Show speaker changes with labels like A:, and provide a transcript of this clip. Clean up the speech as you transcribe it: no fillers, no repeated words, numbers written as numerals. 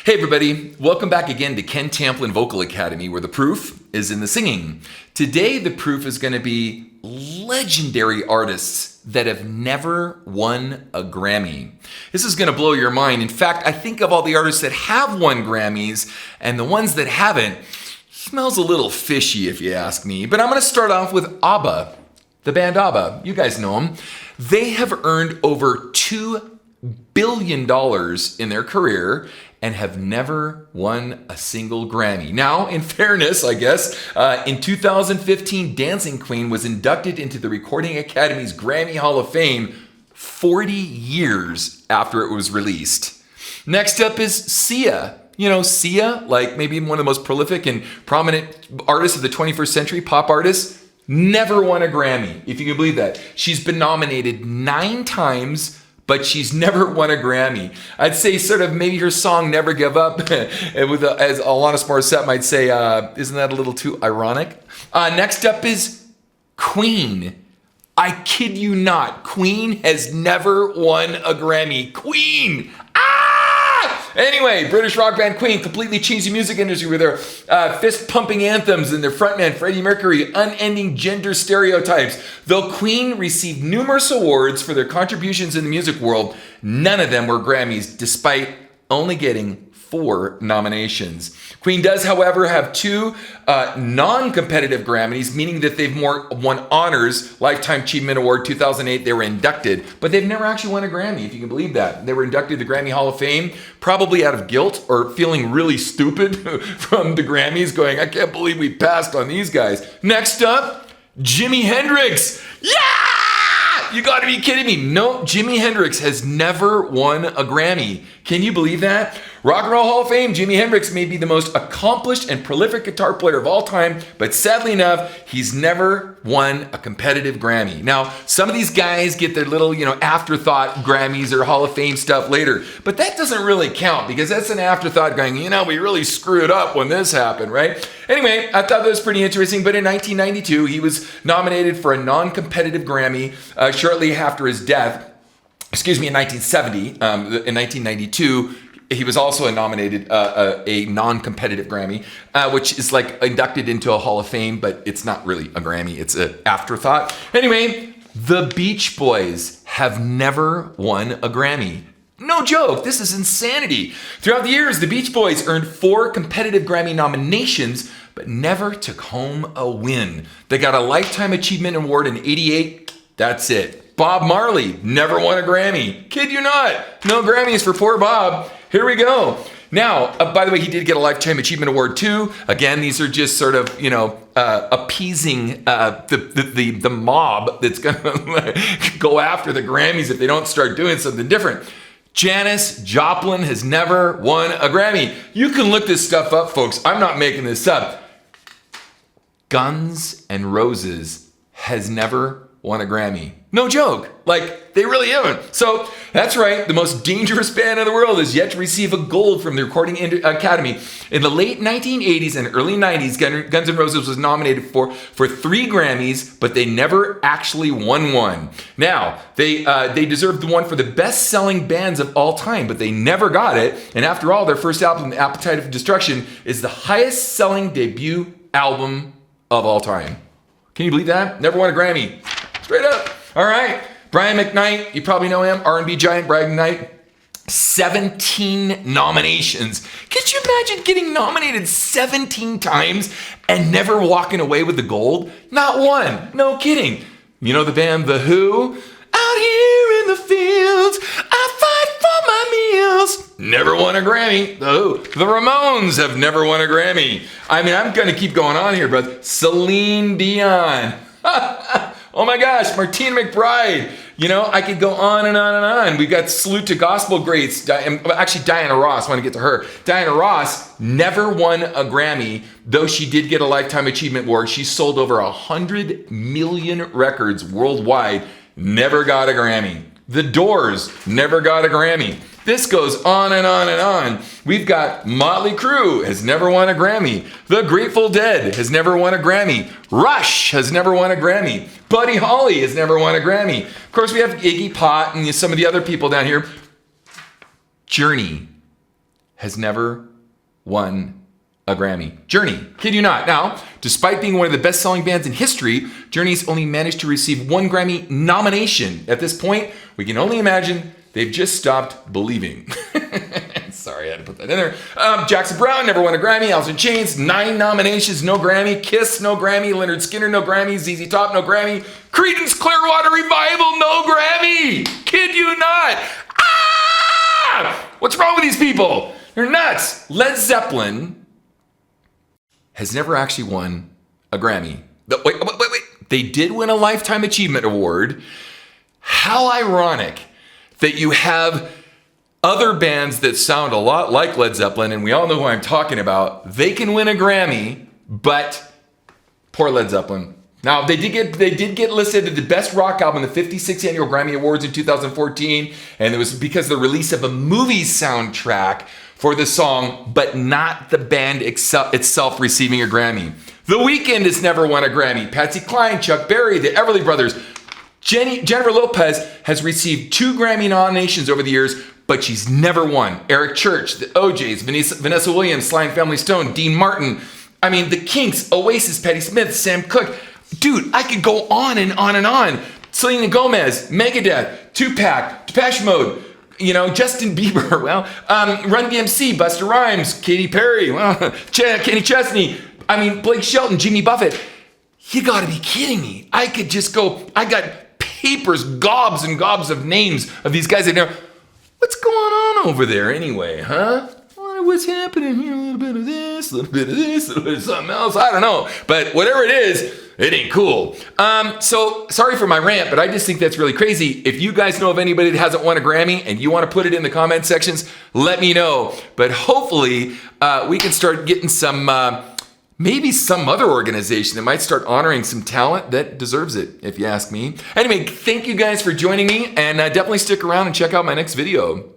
A: Hey everybody, welcome back again to Ken Tamplin Vocal Academy, where the proof is in the singing. Today the proof is going to be legendary artists that have never won a Grammy. This is going to blow your mind. In fact, I think of all the artists that have won Grammys and the ones that haven't, smells a little fishy if you ask me. But I'm going to start off with Abba, the band Abba. You guys know them. They have earned over $2 billion in their career and have never won a single Grammy. Now, in fairness, I guess, in 2015, Dancing Queen was inducted into the Recording Academy's Grammy Hall of Fame 40 years after it was released. Next up is Sia. You know, Sia, like maybe one of the most prolific and prominent artists of the 21st century, pop artists, never won a Grammy, if you can believe that. She's been nominated 9 times, but she's never won a Grammy. I'd say sort of maybe her song Never Give Up, as Alanis Morissette might say, isn't that a little too ironic? Next up is Queen. I kid you not, Queen has never won a Grammy. Queen! Anyway, British rock band Queen completely changed the music industry with their fist-pumping anthems and their frontman, Freddie Mercury, unending gender stereotypes. Though Queen received numerous awards for their contributions in the music world, none of them were Grammys, despite only getting 4 nominations. Queen does, however, have 2 non-competitive Grammys, meaning that they've won honors. Lifetime Achievement Award 2008, they were inducted, but they've never actually won a Grammy, if you can believe that. They were inducted to the Grammy Hall of Fame, probably out of guilt or feeling really stupid from the Grammys, going, I can't believe we passed on these guys. Next up, Jimi Hendrix. Yeah! You gotta be kidding me. No, Jimi Hendrix has never won a Grammy. Can you believe that? Rock and Roll Hall of Fame, Jimi Hendrix may be the most accomplished and prolific guitar player of all time, but sadly enough, he's never won a competitive Grammy. Now, some of these guys get their little, afterthought Grammys or Hall of Fame stuff later, but that doesn't really count because that's an afterthought going, we really screwed up when this happened, right? Anyway, I thought that was pretty interesting, but in 1992, he was nominated for a non-competitive Grammy shortly after his death. In 1970, in 1992, he was also nominated a non-competitive Grammy, which is like inducted into a Hall of Fame, but it's not really a Grammy, it's an afterthought. Anyway, the Beach Boys have never won a Grammy. No joke, this is insanity. Throughout the years, the Beach Boys earned 4 competitive Grammy nominations, but never took home a win. They got a Lifetime Achievement Award in '88, that's it. Bob Marley never won a Grammy. Kid you not. No Grammys for poor Bob. Here we go. Now, by the way, he did get a Lifetime Achievement Award too. Again, these are just sort of, appeasing the mob that's going to go after the Grammys if they don't start doing something different. Janis Joplin has never won a Grammy. You can look this stuff up, folks. I'm not making this up. Guns N' Roses has never won a Grammy. No joke. Like, they really haven't. So, that's right. The most dangerous band in the world is yet to receive a gold from the Recording Academy. In the late 1980s and early 90s, Guns N' Roses was nominated for 3 Grammys, but they never actually won one. Now, they deserved the one for the best-selling bands of all time, but they never got it. And after all, their first album, Appetite of Destruction, is the highest-selling debut album of all time. Can you believe that? Never won a Grammy. Straight up. All right. Brian McKnight, you probably know him, R&B giant Brian McKnight. 17 nominations. Could you imagine getting nominated 17 times and never walking away with the gold? Not one. No kidding. You know the band The Who? Out here in the fields, I fight for my meals. Never won a Grammy. The Who. The Ramones have never won a Grammy. I mean, I'm going to keep going on here, but Celine Dion. Oh my gosh, Martina McBride. I could go on and on and on. We've got salute to gospel greats. Actually, Diana Ross, I want to get to her. Diana Ross never won a Grammy, though she did get a Lifetime Achievement Award. She sold over 100 million records worldwide, never got a Grammy. The Doors never got a Grammy. This goes on and on and on. We've got Motley Crue has never won a Grammy. The Grateful Dead has never won a Grammy. Rush has never won a Grammy. Buddy Holly has never won a Grammy. Of course, we have Iggy Pop and some of the other people down here. Journey has never won a Grammy. Journey, kid you not. Now, despite being one of the best-selling bands in history, Journey's only managed to receive one Grammy nomination. At this point, we can only imagine they've just stopped believing. Sorry, I had to put that in there. Jackson Browne never won a Grammy. Alice in Chains, 9 nominations, no Grammy. Kiss, no Grammy. Leonard Skinner, no Grammy. ZZ Top, no Grammy. Creedence Clearwater Revival, no Grammy. Kid you not. Ah! What's wrong with these people? They're nuts. Led Zeppelin has never actually won a Grammy. Wait. They did win a Lifetime Achievement Award. How ironic that you have other bands that sound a lot like Led Zeppelin, and we all know who I'm talking about. They can win a Grammy, but poor Led Zeppelin. Now, they did get listed as the best rock album in the 56th Annual Grammy Awards in 2014, and it was because of the release of a movie soundtrack for the song, but not the band itself receiving a Grammy. The Weeknd has never won a Grammy. Patsy Cline, Chuck Berry, the Everly Brothers. Jennifer Lopez has received 2 Grammy nominations over the years, but she's never won. Eric Church, the OJs, Vanessa Williams, Sly and Family Stone, Dean Martin. I mean, the Kinks, Oasis, Patti Smith, Sam Cooke. Dude, I could go on and on and on. Selena Gomez, Megadeth, Tupac, Depeche Mode, Justin Bieber, Run DMC, Busta Rhymes, Katy Perry, Kenny Chesney, Blake Shelton, Jimmy Buffett. You gotta be kidding me. I could just go, I got papers, gobs and gobs of names of these guys that know. What's going on over there anyway, huh? What's happening here? A little bit of this, a little bit of this, a little bit of something else. I don't know. But whatever it is, it ain't cool. So sorry for my rant, but I just think that's really crazy. If you guys know of anybody that hasn't won a Grammy and you want to put it in the comment sections, let me know. But hopefully we can start getting some, maybe some other organization that might start honoring some talent that deserves it, if you ask me. Anyway, thank you guys for joining me, and definitely stick around and check out my next video.